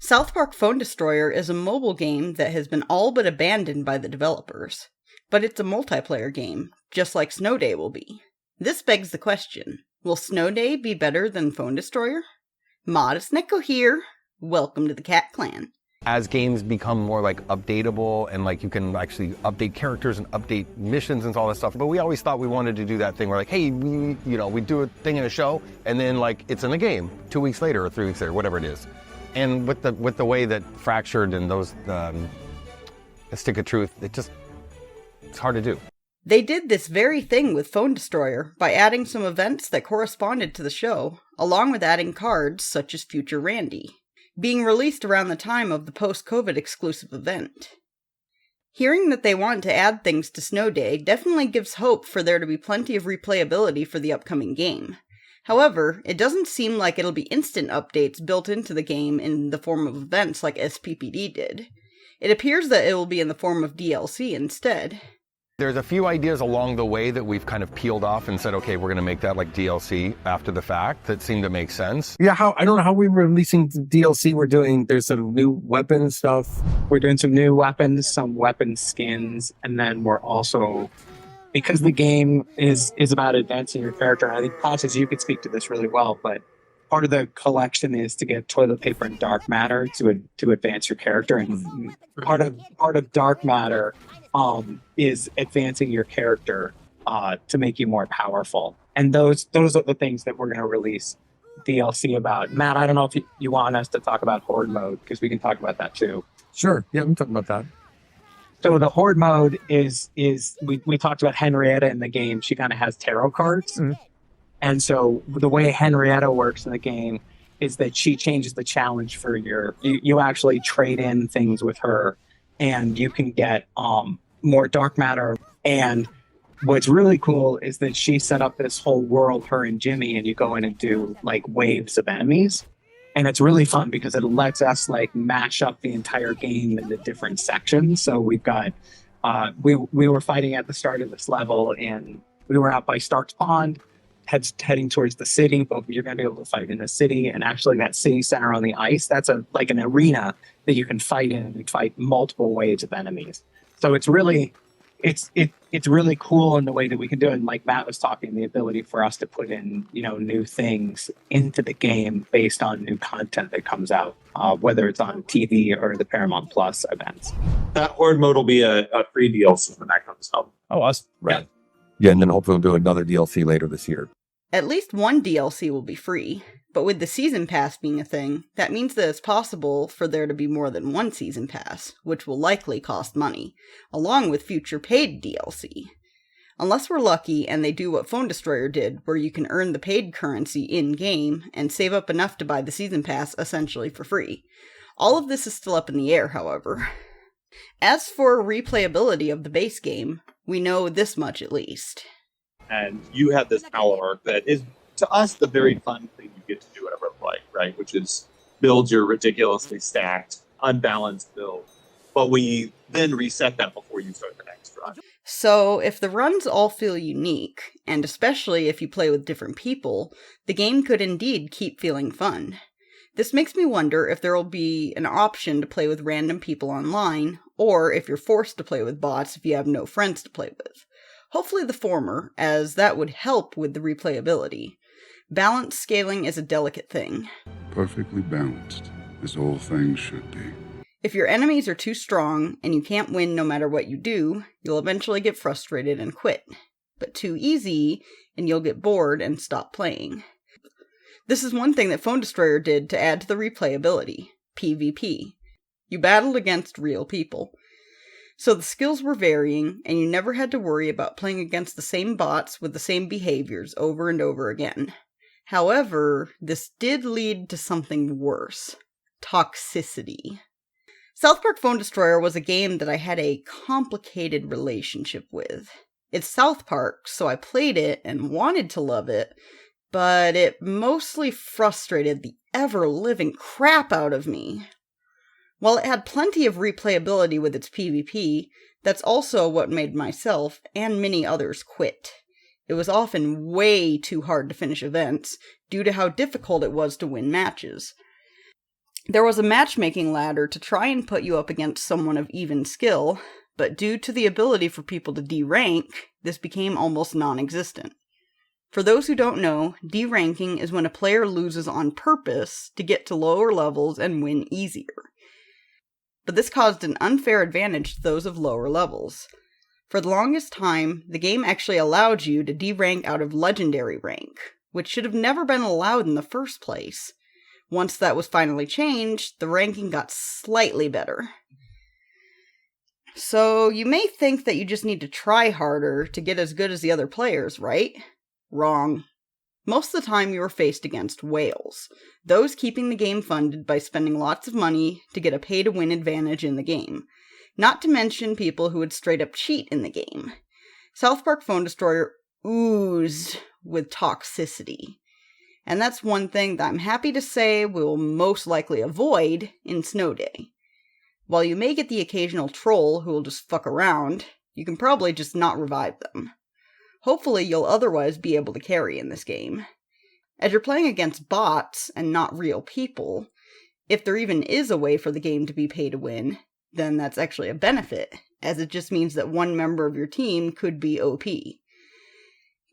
South Park Phone Destroyer is a mobile game that has been all but abandoned by the developers. But it's a multiplayer game, just like Snow Day will be. This begs the question, will Snow Day be better than Phone Destroyer? Modest Neko here. Welcome to the Cat Clan. As games become more like updatable and like you can actually update characters and update missions and all that stuff, but we always thought we wanted to do that thing where like, hey, we do a thing in a show and then like it's in the game 2 weeks later or 3 weeks later, whatever it is. And with the way that Fractured and those A Stick of Truth, it's hard to do. They did this very thing with Phone Destroyer by adding some events that corresponded to the show, along with adding cards such as Future Randy, being released around the time of the post-COVID exclusive event. Hearing that they want to add things to Snow Day definitely gives hope for there to be plenty of replayability for the upcoming game. However, it doesn't seem like it'll be instant updates built into the game in the form of events like SPPD did. It appears that it will be in the form of DLC instead. There's a few ideas along the way that we've kind of peeled off and said, okay, we're going to make that like DLC after the fact that seem to make sense. Yeah, I don't know how we're releasing the DLC. There's some new weapon stuff. We're doing some new weapons, some weapon skins, and then we're also, because the game is about advancing your character, and I think Pontus, you could speak to this really well, but part of the collection is to get toilet paper and dark matter to advance your character, and part of dark matter is advancing your character to make you more powerful. And those are the things that we're going to release DLC about. Matt, I don't know if you want us to talk about Horde mode, because we can talk about that too. Sure. Yeah, we can talk about that. So the Horde mode is we talked about Henrietta in the game. She kind of has tarot cards. Mm-hmm. And so the way Henrietta works in the game is that she changes the challenge for you actually trade in things with her, and you can get more dark matter. And what's really cool is that she set up this whole world, her and Jimmy, and you go in and do like waves of enemies. And it's really fun because it lets us like mash up the entire game into different sections. So we've got, we were fighting at the start of this level, and we were out by Stark's Pond, heading towards the city, but you're going to be able to fight in the city. And actually that city center on the ice, that's like an arena that you can fight in and fight multiple waves of enemies. So it's really cool in the way that we can do it. And like Matt was talking, the ability for us to put in, new things into the game based on new content that comes out, whether it's on TV or the Paramount Plus events. That Horde mode will be a free DLC when that comes out. Oh, us. Right. Yeah, and then hopefully we'll do another DLC later this year. At least one DLC will be free, but with the Season Pass being a thing, that means that it's possible for there to be more than one Season Pass, which will likely cost money, along with future paid DLC. Unless we're lucky and they do what Phone Destroyer did, where you can earn the paid currency in-game and save up enough to buy the Season Pass essentially for free. All of this is still up in the air, however. As for replayability of the base game, we know this much at least. And you have this power that is, to us, the very fun thing you get to do whenever play, right? Which is build your ridiculously stacked, unbalanced build. But we then reset that before you start the next run. So, if the runs all feel unique, and especially if you play with different people, the game could indeed keep feeling fun. This makes me wonder if there will be an option to play with random people online, or if you're forced to play with bots if you have no friends to play with. Hopefully the former, as that would help with the replayability. Balance scaling is a delicate thing. Perfectly balanced, as all things should be. If your enemies are too strong, and you can't win no matter what you do, you'll eventually get frustrated and quit. But too easy, and you'll get bored and stop playing. This is one thing that Phone Destroyer did to add to the replayability, PvP. You battled against real people. So the skills were varying, and you never had to worry about playing against the same bots with the same behaviors over and over again. However, this did lead to something worse. Toxicity. South Park Phone Destroyer was a game that I had a complicated relationship with. It's South Park, so I played it and wanted to love it, but it mostly frustrated the ever-living crap out of me. While it had plenty of replayability with its PvP, that's also what made myself and many others quit. It was often way too hard to finish events, due to how difficult it was to win matches. There was a matchmaking ladder to try and put you up against someone of even skill, but due to the ability for people to D-rank, this became almost non-existent. For those who don't know, D-ranking is when a player loses on purpose to get to lower levels and win easier. But this caused an unfair advantage to those of lower levels. For the longest time, the game actually allowed you to D-rank out of legendary rank, which should have never been allowed in the first place. Once that was finally changed, the ranking got slightly better. So you may think that you just need to try harder to get as good as the other players, right? Wrong. Most of the time you are faced against whales, those keeping the game funded by spending lots of money to get a pay-to-win advantage in the game. Not to mention people who would straight up cheat in the game. South Park Phone Destroyer oozed with toxicity. And that's one thing that I'm happy to say we will most likely avoid in Snow Day. While you may get the occasional troll who will just fuck around, you can probably just not revive them. Hopefully you'll otherwise be able to carry in this game. As you're playing against bots and not real people, if there even is a way for the game to be pay to win, then that's actually a benefit, as it just means that one member of your team could be OP.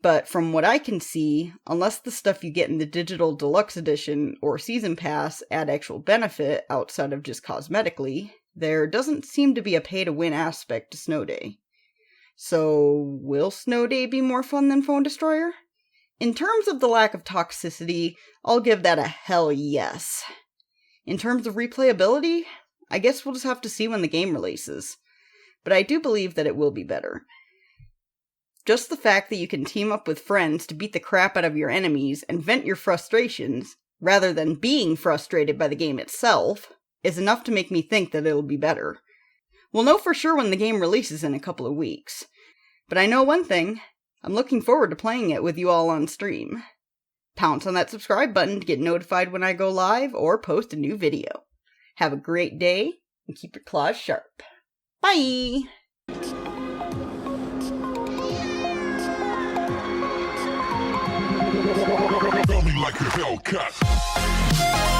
But from what I can see, unless the stuff you get in the Digital Deluxe Edition or Season Pass add actual benefit outside of just cosmetically, there doesn't seem to be a pay-to-win aspect to Snow Day. So, will Snow Day be more fun than Phone Destroyer? In terms of the lack of toxicity, I'll give that a hell yes. In terms of replayability, I guess we'll just have to see when the game releases. But I do believe that it will be better. Just the fact that you can team up with friends to beat the crap out of your enemies and vent your frustrations, rather than being frustrated by the game itself, is enough to make me think that it'll be better. We'll know for sure when the game releases in a couple of weeks. But I know one thing, I'm looking forward to playing it with you all on stream. Pounce on that subscribe button to get notified when I go live or post a new video. Have a great day, and keep your claws sharp. Bye! Coming like a Hellcat.